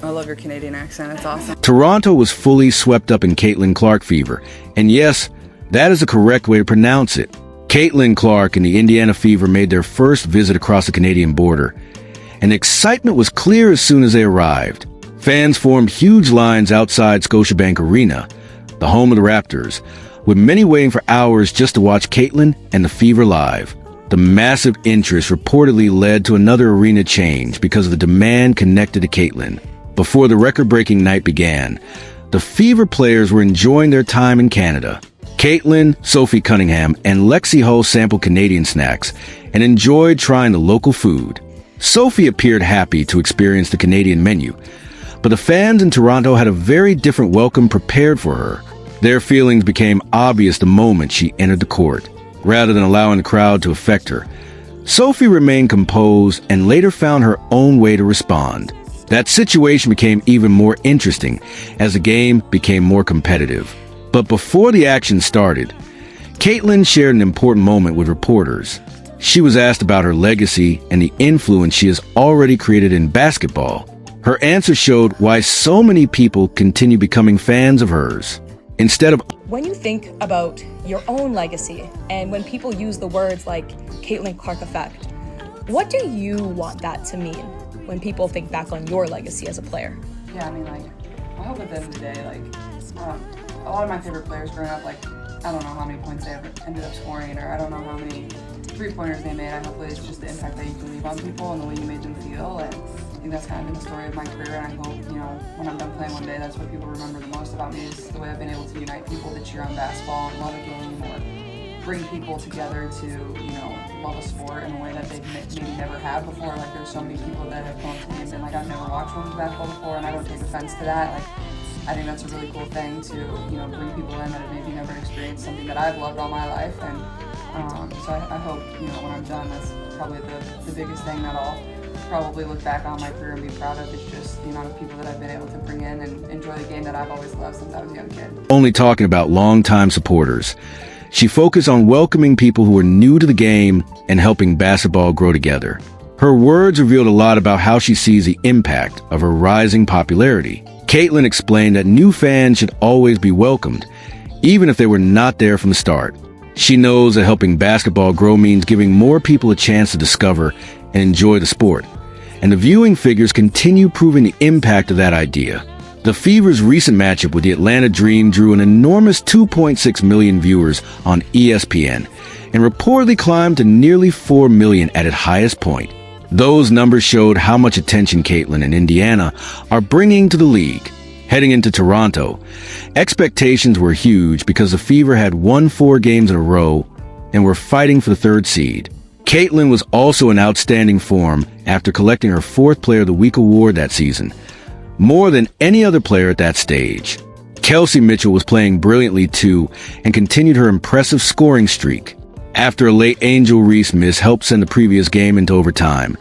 I love your Canadian accent. It's awesome. Toronto was fully swept up in Caitlin Clark fever. And yes, that is the correct way to pronounce it. Caitlin Clark and the Indiana Fever made their first visit across the Canadian border. And the excitement was clear as soon as they arrived. Fans formed huge lines outside Scotiabank Arena, the home of the Raptors, with many waiting for hours just to watch Caitlin and the Fever live. The massive interest reportedly led to another arena change because of the demand connected to Caitlin. Before the record-breaking night began, the Fever players were enjoying their time in Canada. Caitlin, Sophie Cunningham, and Lexi Hull sampled Canadian snacks and enjoyed trying the local food. Sophie appeared happy to experience the Canadian menu, but the fans in Toronto had a very different welcome prepared for her. Their feelings became obvious the moment she entered the court. Rather than allowing the crowd to affect her, Sophie remained composed and later found her own way to respond. That situation became even more interesting as the game became more competitive. But before the action started, Caitlin shared an important moment with reporters. She was asked about her legacy and the influence she has already created in basketball. Her answer showed why so many people continue becoming fans of hers. When you think about your own legacy, and when people use the words like Caitlin Clark effect, what do you want that to mean when people think back on your legacy as a player? Yeah, I mean, I hope at the end of the day, a lot of my favorite players growing up, I don't know how many points they ever ended up scoring, or I don't know how many three-pointers they made. Hopefully it's just the impact that you can leave on people and the way you made them feel. And I think that's kind of been the story of my career, and I hope, when I'm done playing one day, that's what people remember the most about me, is the way I've been able to unite people to cheer on basketball and love a game, or bring people together to, love a sport in a way that they maybe never have before. There's so many people that have gone to me and been I've never watched women's basketball before, and I don't take offense to that. I think that's a really cool thing to, bring people in that have maybe never experienced something that I've loved all my life. And so I hope, when I'm done, that's probably the biggest thing that I'll probably look back on my career and be proud of. It's just the amount of people that I've been able to bring in and enjoy the game that I've always loved since I was a young kid. Only talking about longtime supporters, she focused on welcoming people who were new to the game and helping basketball grow together. Her words revealed a lot about how she sees the impact of her rising popularity. Caitlin explained that new fans should always be welcomed, even if they were not there from the start. She knows that helping basketball grow means giving more people a chance to discover and enjoy the sport, and the viewing figures continue proving the impact of that idea. The Fever's recent matchup with the Atlanta Dream drew an enormous 2.6 million viewers on ESPN and reportedly climbed to nearly 4 million at its highest point. Those numbers showed how much attention Caitlin and Indiana are bringing to the league. Heading into Toronto, expectations were huge because the Fever had won 4 games in a row and were fighting for the 3rd seed. Caitlin was also in outstanding form after collecting her 4th Player of the Week award that season, more than any other player at that stage. Kelsey Mitchell was playing brilliantly too and continued her impressive scoring streak. After a late Angel Reese miss helped send the previous game into overtime,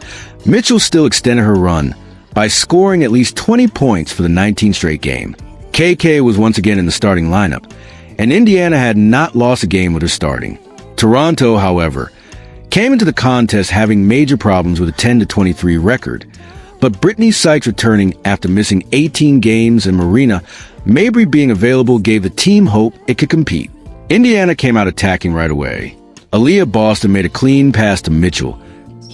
Mitchell still extended her run by scoring at least 20 points for the 19th straight game. KK was once again in the starting lineup, and Indiana had not lost a game with her starting. Toronto, however, came into the contest having major problems with a 10-23 record, but Brittany Sykes returning after missing 18 games and Marina Mabry being available gave the team hope it could compete. Indiana came out attacking right away. Aaliyah Boston made a clean pass to Mitchell.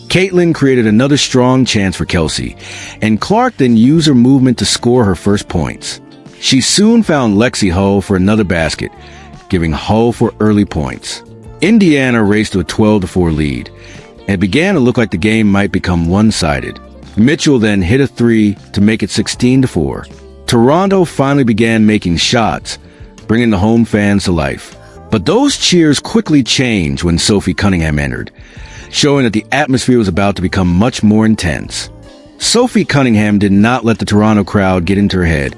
Caitlin created another strong chance for Kelsey, and Clark then used her movement to score her first points. She soon found Lexi Hull for another basket, giving Hull 4 early points. Indiana raced to a 12-4 lead, and it began to look like the game might become one-sided. Mitchell then hit a 3 to make it 16-4. Toronto finally began making shots, bringing the home fans to life. But those cheers quickly changed when Sophie Cunningham entered, showing that the atmosphere was about to become much more intense. Sophie Cunningham did not let the Toronto crowd get into her head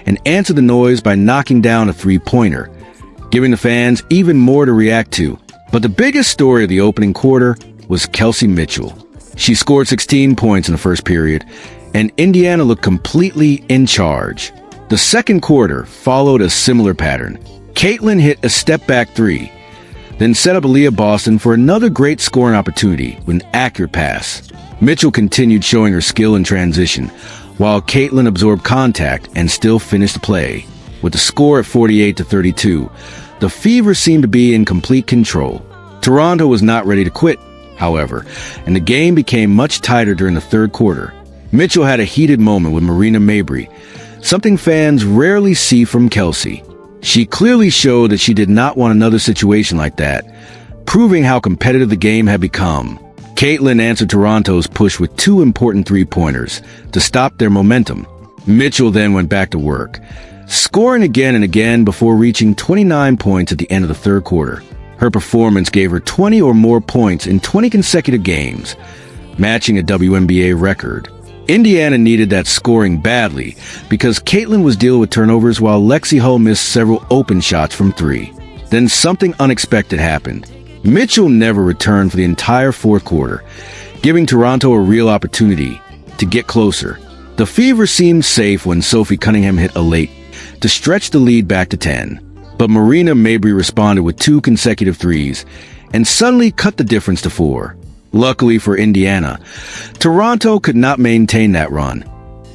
and answered the noise by knocking down a 3-pointer, giving the fans even more to react to. But the biggest story of the opening quarter was Kelsey Mitchell. She scored 16 points in the first period, and Indiana looked completely in charge. The second quarter followed a similar pattern. Caitlin hit a step-back 3, then set up Aaliyah Boston for another great scoring opportunity with an accurate pass. Mitchell continued showing her skill in transition, while Caitlin absorbed contact and still finished the play. With the score at 48-32, the Fever seemed to be in complete control. Toronto was not ready to quit, however, and the game became much tighter during the third quarter. Mitchell had a heated moment with Marina Mabrey, something fans rarely see from Kelsey. She clearly showed that she did not want another situation like that, proving how competitive the game had become. Caitlin answered Toronto's push with 2 important three-pointers to stop their momentum. Mitchell then went back to work, scoring again and again before reaching 29 points at the end of the third quarter. Her performance gave her 20 or more points in 20 consecutive games, matching a WNBA record. Indiana needed that scoring badly because Caitlin was dealing with turnovers while Lexi Hull missed several open shots from 3. Then something unexpected happened. Mitchell never returned for the entire fourth quarter, giving Toronto a real opportunity to get closer. The Fever seemed safe when Sophie Cunningham hit a late to stretch the lead back to 10. But Marina Mabrey responded with 2 consecutive threes and suddenly cut the difference to 4. Luckily for Indiana, Toronto could not maintain that run,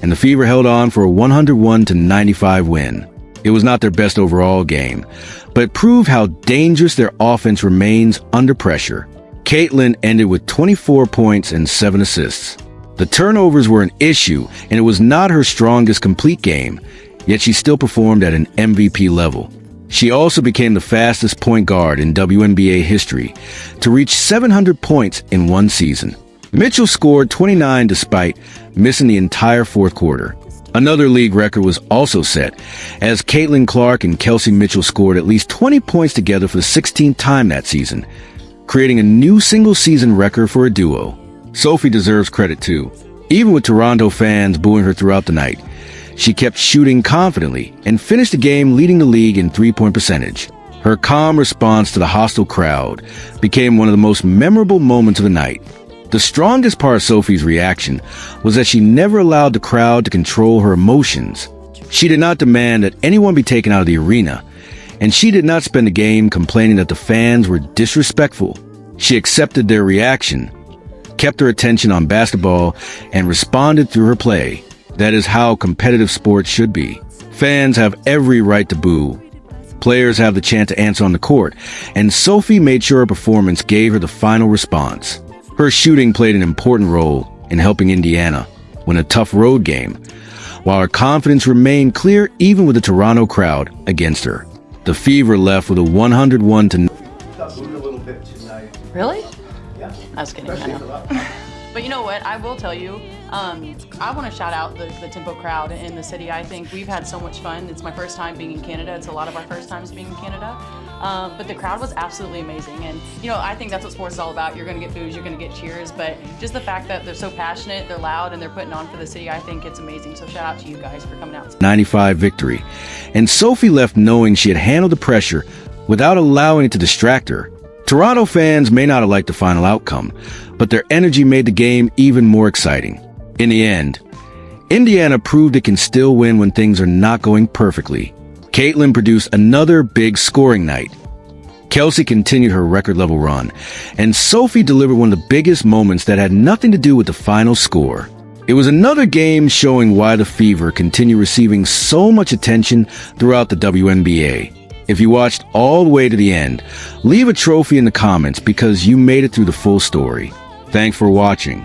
and the Fever held on for a 101-95 win. It was not their best overall game, but it proved how dangerous their offense remains under pressure. Caitlin ended with 24 points and 7 assists. The turnovers were an issue, and it was not her strongest complete game, yet she still performed at an MVP level. She also became the fastest point guard in WNBA history to reach 700 points in one season. Mitchell scored 29 despite missing the entire fourth quarter. Another league record was also set, as Caitlin Clark and Kelsey Mitchell scored at least 20 points together for the 16th time that season, creating a new single-season record for a duo. Sophie deserves credit too. Even with Toronto fans booing her throughout the night, she kept shooting confidently and finished the game leading the league in three-point percentage. Her calm response to the hostile crowd became one of the most memorable moments of the night. The strongest part of Sophie's reaction was that she never allowed the crowd to control her emotions. She did not demand that anyone be taken out of the arena, and she did not spend the game complaining that the fans were disrespectful. She accepted their reaction, kept her attention on basketball, and responded through her play. That is how competitive sports should be. Fans have every right to boo. Players have the chance to answer on the court, and Sophie made sure her performance gave her the final response. Her shooting played an important role in helping Indiana win a tough road game, while her confidence remained clear even with the Toronto crowd against her. The Fever left with a 101 to... Got booed a little bit tonight. Really? Yeah. I was kidding. I Especially know. for that. But you know what? I will tell you, I want to shout out the Tempo crowd in the city. I think we've had so much fun. It's my first time being in Canada. It's a lot of our first times being in Canada. But the crowd was absolutely amazing. And, you know, I think that's what sports is all about. You're going to get boos, you're going to get cheers. But just the fact that they're so passionate, they're loud, and they're putting on for the city, I think it's amazing. So shout out to you guys for coming out. 95 victory, and Sophie left knowing she had handled the pressure without allowing it to distract her. Toronto fans may not have liked the final outcome, but their energy made the game even more exciting. In the end, Indiana proved it can still win when things are not going perfectly. Caitlin produced another big scoring night. Kelsey continued her record-level run, and Sophie delivered one of the biggest moments that had nothing to do with the final score. It was another game showing why the Fever continue receiving so much attention throughout the WNBA. If you watched all the way to the end, leave a trophy in the comments because you made it through the full story. Thanks for watching.